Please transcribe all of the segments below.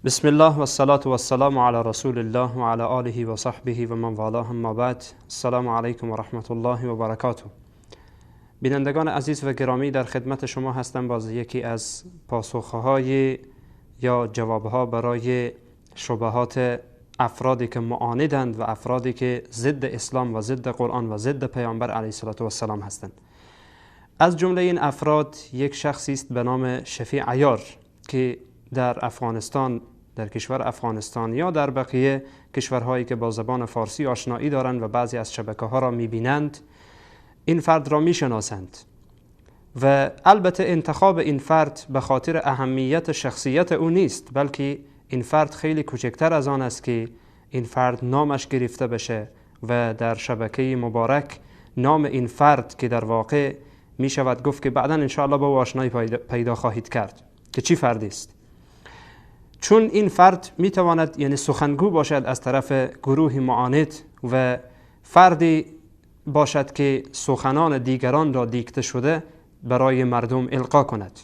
بسم الله و الصلاة و السلام علی رسول الله و علی آله و صحبه و من والاه، اما بعد. السلام علیکم و رحمت الله و برکاته. بینندگان عزیز و گرامی، در خدمت شما هستم باز یکی از پاسخهای یا جوابها برای شبهات افرادی که معاندند و افرادی که ضد اسلام و ضد قرآن و ضد پیامبر علیه السلام هستند. از جمله این افراد یک شخصی است به نام شفیع عیار که در افغانستان، در کشور افغانستان یا در بقیه کشورهایی که با زبان فارسی آشنایی دارند و بعضی از شبکه‌ها را می‌بینند، این فرد را می‌شناسند و البته انتخاب این فرد به خاطر اهمیت شخصیت او نیست، بلکه این فرد خیلی کوچکتر از آن است که این فرد نامش گرفته بشه و در شبکه مبارک نام این فرد که در واقع می شود گفت که بعداً انشاءالله با آشنایی پیدا خواهید کرد که چی فردی است. چون این فرد می تواند یعنی سخنگو باشد از طرف گروه معاند و فردی باشد که سخنان دیگران را دیکته شده برای مردم القا کند.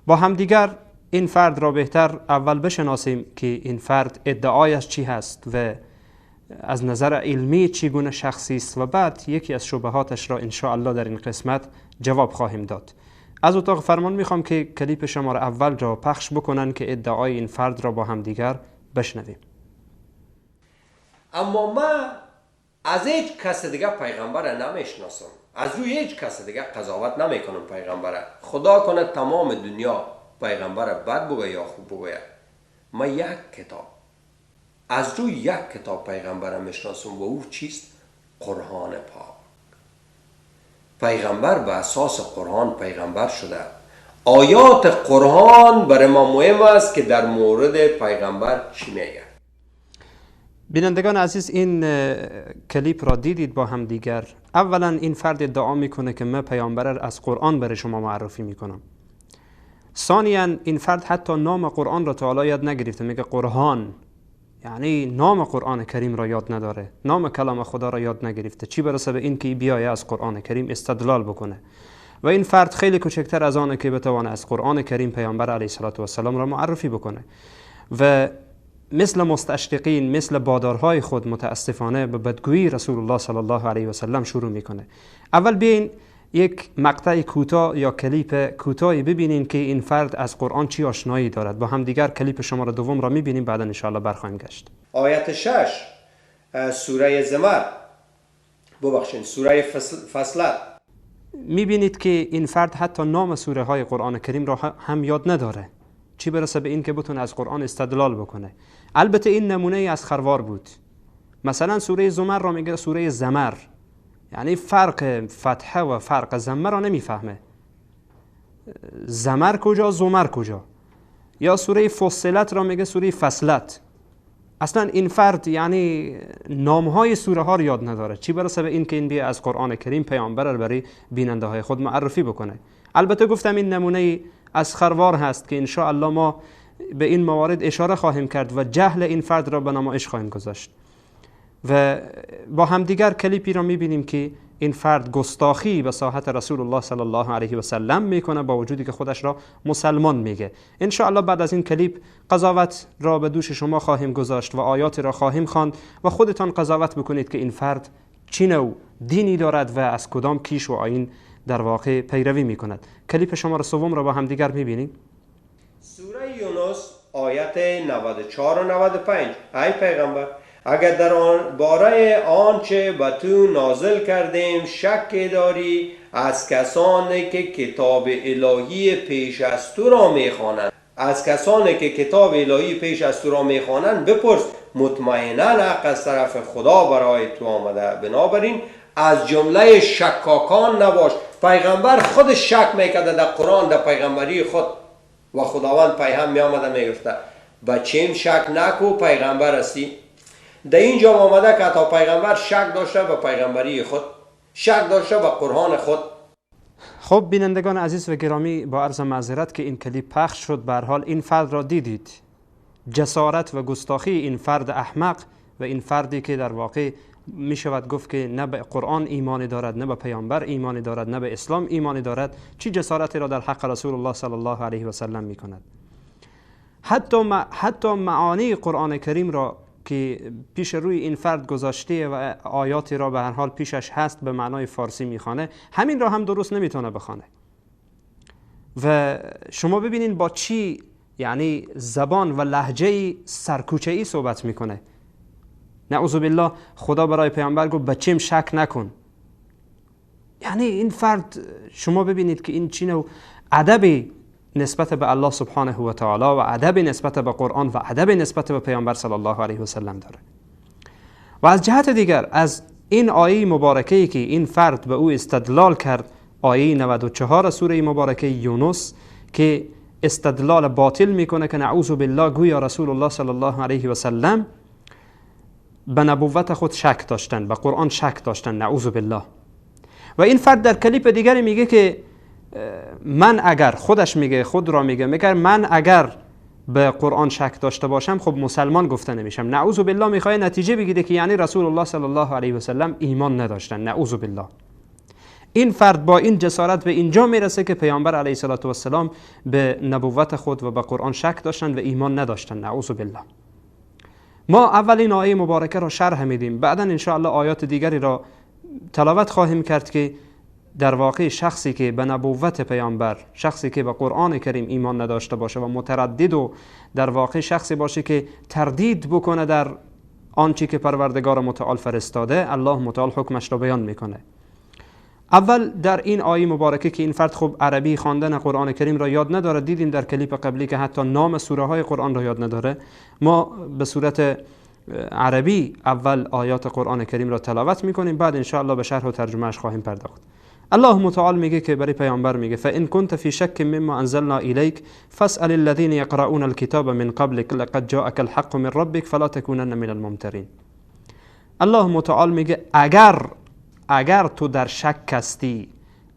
با همدیگر این فرد را بهتر اول بشناسیم که این فرد ادعایش چی هست و از نظر علمی چگونه شخصی است و بعد یکی از شبهاتش را انشاءالله در این قسمت جواب خواهیم داد. از اتاق فرمان میخوام که کلیپ شما را اول را پخش بکنن که ادعای این فرد را با هم دیگر بشنویم. اما من از هیچ کس دیگه پیغمبر نمیشناسم، از روی هیچ کس دیگه قضاوت نمیکنم پیغمبر. خدا کنه تمام دنیا پیغمبر بد بگه یا خوب بگه، من یک کتاب، از روی یک کتاب پیغمبر میشناسم و او چیست؟ قرآن پاک. پیغمبر به اساس قرآن پیغمبر شده. آیات قرآن برای ما مهم است که در مورد پیغمبر چی میگه. بینندگان عزیز، این کلیپ را دیدید با هم دیگر. اولا این فرد ادعا میکنه که من پیامبر را از قرآن برای شما معرفی میکنم. ثانیا این فرد حتی نام قرآن را تا حالا یاد نگرفته، میگه قرآن، یعنی نام قرآن کریم را یاد نداره، نام کلام خدا را یاد نگرفته، چی برسه به این که بیایه از قرآن کریم استدلال بکنه. و این فرد خیلی کوچکتر از آنه که بتوانه از قرآن کریم پیامبر علیه السلام را معرفی بکنه و مثل مستشرقین، مثل بادارهای خود متاسفانه به بدگویی رسول الله صلی الله علیه و سلم شروع میکنه. اول بیاین یک مقطع کوتاه یا کلیپ کوتاهی ببینین که این فرد از قرآن چی آشنایی دارد. با هم دیگر کلیپ شماره دوم را میبینیم، بعدا ان شاء الله برخواهیم گشت. آیت 6 سوره زمر، ببخشید سوره فصلت، میبینید که این فرد حتی نام سوره های قرآن کریم را هم یاد نداره، چی برسه به این که بتونه از قرآن استدلال بکنه. البته این نمونه ای از خروار بود. مثلا سوره زمر را میگه سوره زمر، یعنی فرق فتحه و فرق زمر را نمیفهمه، زمر کجا زمر کجا. یا سوره فصلت را میگه سوره فصلت. اصلا این فرد یعنی نامهای سوره ها رو یاد نداره، چی برسه به این که این بیا از قرآن کریم پیامبر رو برای بیننده های خود معرفی بکنه. البته گفتم این نمونه از خروار هست که ان شاء الله ما به این موارد اشاره خواهیم کرد و جهل این فرد را به نمایش خواهیم گذاشت. و با همدیگر کلیپی را میبینیم که این فرد گستاخی به ساحت رسول الله صلی الله علیه و سلم میکنه، با وجودی که خودش را مسلمان میگه. ان شاء الله بعد از این کلیپ قضاوت را به دوش شما خواهیم گذاشت و آیات را خواهیم خواند و خودتان قضاوت بکنید که این فرد چه نوع دینی دارد و از کدام کیش و آیین در واقع پیروی میکند. کلیپ شماره سوم را با همدیگر میبینیم. سوره یونس آیت 94 و 95. ای پیغمبر، اگر در باره آنچه به تو نازل کردیم شک داری، از کسانی که کتاب الهی پیش از تو را میخوانند، از کسانی که کتاب الهی پیش از تو را میخوانند بپرس، مطمئنا حق از طرف خدا برای تو آمده، بنابراین از جمله شکاکان نباش. پیغمبر خود شک میکرده در قرآن، در پیغمبری خود، و خداوند پیغام میامده میگفته به چیم شک نکو، پیغمبر هستی. در اینجا آمده که حتی پیغمبر شک داشته به پیغمبری خود، شک داشته به قرآن خود. خب بینندگان عزیز و گرامی، با عرض معذرت که این کلیپ پخش شد، به هر حال این فرد را دیدید، جسارت و گستاخی این فرد احمق و این فردی که در واقع می شود گفت که نه به قرآن ایمانی دارد، نه به پیامبر ایمانی دارد، نه به اسلام ایمانی دارد، چی جسارتی را در حق رسول الله صلی الله علیه و سلم می کند. حتی معانی قرآن کریم را که پیش روی این فرد گذاشته و آیاتی را به هر حال پیشش هست به معنای فارسی میخوانه، همین را هم درست نمیتونه بخوانه. و شما ببینین با چی یعنی زبان و لهجه سرکوچه‌ای صحبت میکنه. نعوذ بالله خدا برای پیامبر گفت بچیم شک نکن. یعنی این فرد شما ببینید که این چی نوع ادبی نسبت به الله سبحانه و تعالی و ادب نسبت به قرآن و ادب نسبت به پیامبر صلی الله علیه و سلم داره. و از جهت دیگر از این آیه مبارکه‌ای که این فرد به او استدلال کرد، آیه 94 سوره مبارکه یونس، که استدلال باطل میکنه که نعوذ بالله گویا رسول الله صلی الله علیه و سلم به نبوت خود شک داشتن، به قرآن شک داشتن، نعوذ بالله. و این فرد در کلیپ دیگری میگه که من اگر خود را میگه من اگر به قرآن شک داشته باشم خب مسلمان گفته نمیشم. نعوذ بالله میخواد نتیجه بگیره که یعنی رسول الله صلی الله علیه و سلم ایمان نداشتن. نعوذ بالله. این فرد با این جسارت به اینجا میرسه که پیامبر علیه الصلاة و السلام به نبوت خود و به قرآن شک داشتن و ایمان نداشتن. نعوذ بالله. ما اول این آیه مبارکه را شرح میدیم، بعدا ان شاء الله آیات دیگری را تلاوت خواهیم کرد که در واقع شخصی که به نبوت پیامبر، شخصی که به قرآن کریم ایمان نداشته باشه و متردد و در واقع شخصی باشه که تردید بکنه در آنچه که پروردگار متعال فرستاده، الله متعال حکمش را بیان میکنه. اول در این آیه مبارکه که این فرد خب عربی خواندن قرآن کریم را یاد نداره، دیدیم در کلیپ قبلی که حتی نام سوره های قرآن را یاد نداره. ما به صورت عربی اول آیات قرآن کریم را تلاوت میکنیم، بعد ان شاء الله به شرح و ترجمهش خواهیم پرداخت. الله متعال میگه که برای پیامبر میگه فإن كنت في شك مما انزلنا إليك فاسأل الذين يقرؤون الكتاب من قبلك لقد جاءك الحق من ربك فلا تكونن من الممترين. الله متعال میگه اگر تو در شک هستی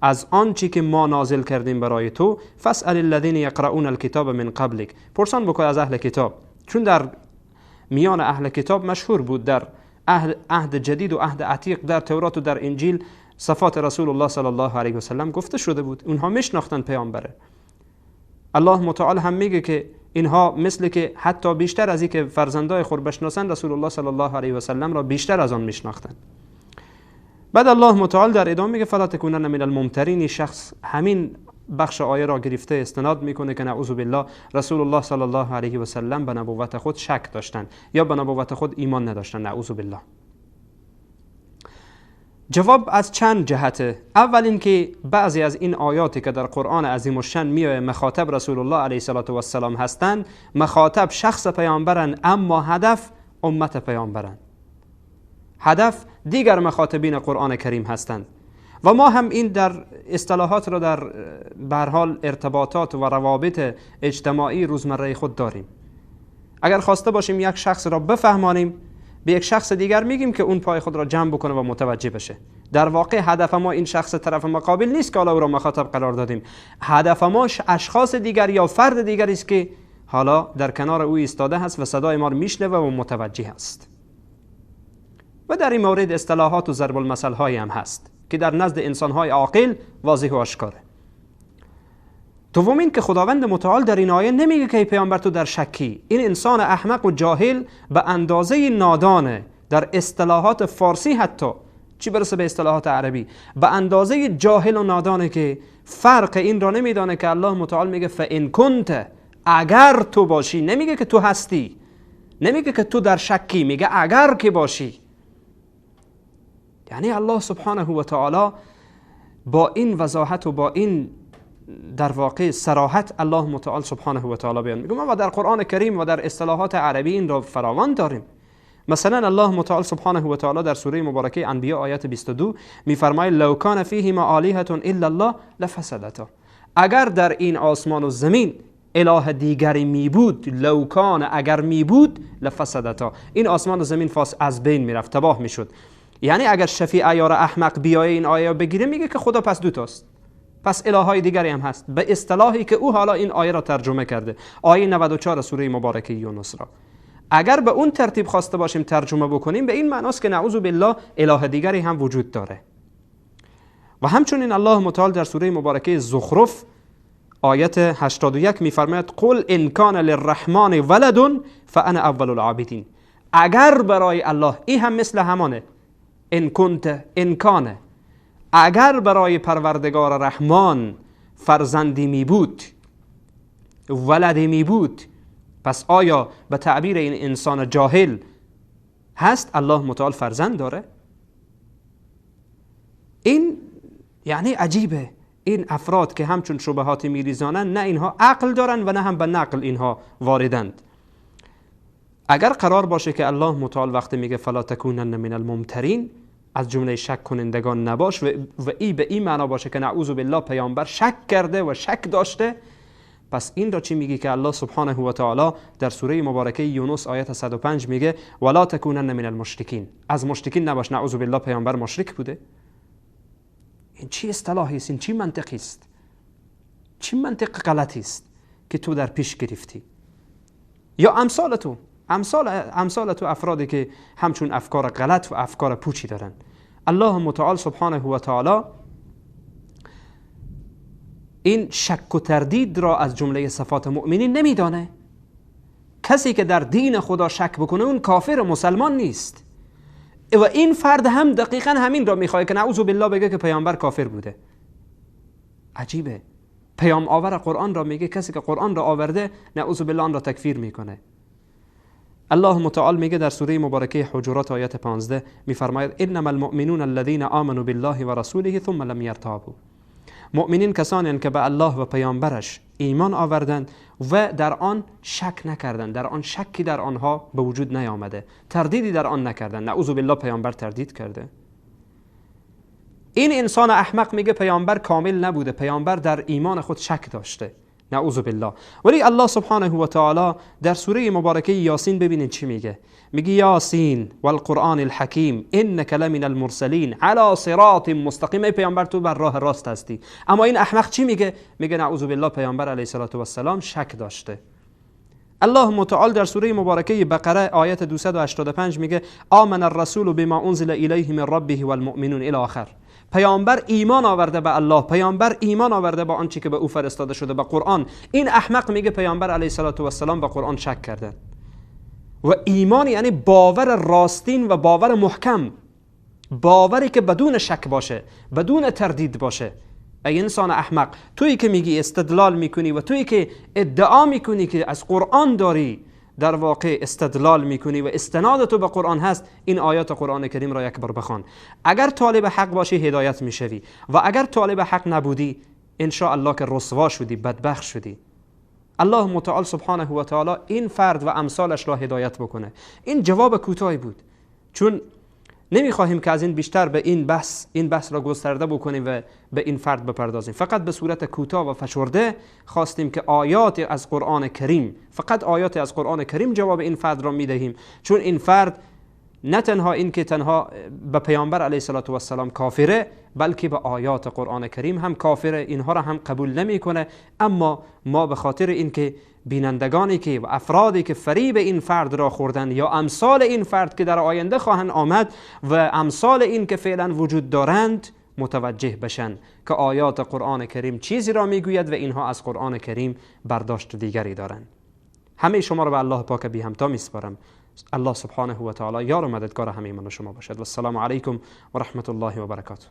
از آنچه که ما نازل کردیم برای تو، فاسأل الذين يقرؤون الكتاب من قبلك، پرسان بکن از اهل کتاب، چون در میان اهل کتاب مشهور بود در عهد جدید و عهد عتیق، در تورات و در انجیل صفات رسول الله صلی الله علیه و سلم گفته شده بود، اونها میشناختن پیامبره. الله متعال هم میگه که اینها مثل که حتی بیشتر از این که فرزندای خود بشناسن، رسول الله صلی الله علیه و سلم را بیشتر از آن میشناختن. بعد الله متعال در ادامه میگه فلا تکونن من الممترین. شخص همین بخش آیه را گرفته استناد میکنه که نعوذ بالله رسول الله صلی الله علیه و سلم به نبوت خود شک داشتن یا به نبوت خود ایمان نداشتن. نعوذ بالله. جواب از چند جهته. اول این که بعضی از این آیاتی که در قرآن عظیم الشان میایه مخاطب رسول الله علیه السلام هستند، مخاطب شخص پیامبرن، اما هدف امت پیامبرن، هدف دیگر مخاطبین قرآن کریم هستند. و ما هم این در اصطلاحات را در به هر حال ارتباطات و روابط اجتماعی روزمره خود داریم. اگر خواسته باشیم یک شخص را بفهمانیم، به یک شخص دیگر میگیم که اون پای خود را جمع بکنه و متوجه بشه. در واقع هدف ما این شخص طرف مقابل نیست که حالا او را مخاطب قرار دادیم. هدف ما اشخاص دیگر یا فرد دیگری است که حالا در کنار او ایستاده هست و صدای ما را میشنوه و متوجه است. و در این مورد اصطلاحات و ضرب المثل هایی هم هست که در نزد انسان های عاقل واضح و آشکاره. دومین که خداوند متعال در این آیه نمیگه که پیامبر تو در شکی. این انسان احمق و جاهل به اندازه نادانه در اصطلاحات فارسی، حتی چی برسه به اصطلاحات عربی، به اندازه جاهل و نادانه که فرق این را نمیدانه که الله متعال میگه فإن كنت، اگر تو باشی. نمیگه که تو هستی، نمیگه که تو در شکی، میگه اگر که باشی. یعنی الله سبحانه و تعالی با این وضاحت و با این در واقع صراحت الله متعال سبحانه و تعالی بیان میگه. ما در قرآن کریم و در اصطلاحات عربی این را فراوان داریم. مثلا الله متعال سبحانه و تعالی در سوره مبارکه انبیاء آیت 22 میفرماید لو کان فیهما آلیهة الا الله لفسدتا. اگر در این آسمان و زمین اله دیگری می بود، لو کان، اگر می بود، لفسدتا، این آسمان و زمین از بین میرفت، تباه میشد. یعنی اگر شفیع عیار احمق بیایه این آیه بگیره، میگه که خدا پس دوتاست، پس الههای دیگری هم هست، به اصطلاحی که او حالا این آیه را ترجمه کرده، آیه 94 سوره مبارکه یونس را. اگر به اون ترتیب خواسته باشیم ترجمه بکنیم، به این معناست که نعوذ بالله اله دیگری هم وجود داره. و همچنین الله متعال در سوره مبارکه زخرف آیت 81 میفرماید قل ان کان للرحمن ولد فانا اول العابدین. اگر برای الله، این هم مثل همانه، ان کان، اگر برای پروردگار رحمان فرزندی می بود، ولدی می بود، پس آیا به تعبیر این انسان جاهل هست الله متعال فرزند داره؟ این یعنی عجیبه. این افراد که همچون شبهاتی میریزانند، نه اینها عقل دارن و نه هم به نقل اینها واردند. اگر قرار باشه که الله متعال وقتی میگه فلا تکونن من الممترین، از جمله شک کنندگان نباش، و ای به این معنا باشه که نعوذ بالله پیامبر شک کرده و شک داشته، پس این را چی میگی که الله سبحانه و تعالی در سوره مبارکه یونس آیت 105 میگه ولا تکونن من المشرکین، از مشرکین نباش. نعوذ بالله پیامبر مشرک بوده؟ این چی اصطلاحی است؟ این چی منطقی است؟ چی منطق غلطی است که تو در پیش گرفتی؟ یا امثال تو افرادی که همچون افکار غلط و افکار پوچی دارن. الله متعال سبحانه و تعالی این شک و تردید را از جمله صفات مؤمنین نمیدانه. کسی که در دین خدا شک بکنه اون کافر، مسلمان نیست. و این فرد هم دقیقا همین را میخواد که نعوذ بالله بگه که پیامبر کافر بوده. عجیبه. پیام آور قرآن را میگه کسی که قرآن را آورده نعوذ بالله آن را تکفیر میکنه. الله متعال میگه در سوره مبارکه حجرات آیت 15 میفرماید انما المؤمنون الذين آمنوا بالله و رسوله ثم لم يرتابوا. مؤمنین کسانی که به الله و پیامبرش ایمان آوردند و در آن شک نکردند، در آن شکی در آنها به وجود نیامده، تردیدی در آن نکردند. نعوذ بالله پیامبر تردید کرده. این انسان احمق میگه پیامبر کامل نبوده، پیامبر در ایمان خود شک داشته. نعوذ بالله. ولی الله سبحانه و تعالی در سوره مبارکه یاسین ببینید چی میگه. میگه یاسین والقرآن الحکیم انک لمن المرسلین علی صراط مستقیم. ای پیامبر تو بر راه راست هستی. اما این احمق چی میگه؟ میگه نعوذ بالله پیامبر علیه السلام شک داشته. الله متعال در سوره مبارکه بقره آیت 285 میگه آمن الرسول بما انزل الیه من ربه والمؤمنون الی آخر. پیامبر ایمان آورده به الله، پیامبر ایمان آورده با آنچه که به او فرستاده شده، به قرآن. این احمق میگه پیامبر علیه السلام به قرآن شک کرده. و ایمان یعنی باور راستین و باور محکم، باوری که بدون شک باشه، بدون تردید باشه. ای انسان احمق، تویی که میگی استدلال میکنی و تویی که ادعا میکنی که از قرآن داری در واقع استدلال میکنی و استناد تو به قرآن هست، این آیات قرآن کریم را یک بار بخوان. اگر طالب حق باشی هدایت میشوی و اگر طالب حق نبودی ان شاء الله که رسوا شدی، بدبخت شدی. الله متعال سبحانه و تعالی این فرد و امثالش را هدایت بکنه. این جواب کوتاهی بود، چون نمیخواهیم که از این بیشتر به این بحث را گسترده بکنیم و به این فرد بپردازیم. فقط به صورت کوتاه و فشرده خواستیم که آیات از قرآن کریم، فقط آیات از قرآن کریم جواب این فرد را میدهیم، چون این فرد نه تنها این که تنها به پیامبر علیه السلام کافره، بلکه به آیات قرآن کریم هم کافره. اینها را هم قبول نمیکنه. اما ما به خاطر اینکه بینندگانی که و افرادی که فریب این فرد را خوردن یا امثال این فرد که در آینده خواهند آمد و امثال این که فعلا وجود دارند متوجه بشن که آیات قرآن کریم چیزی را میگوید و اینها از قرآن کریم برداشت دیگری دارند. همه شما را به الله پاک بی همتا میسپارم. الله سبحانه و تعالی یار و مددگار همه من و شما باشد. و السلام علیکم و رحمت الله و برکاته.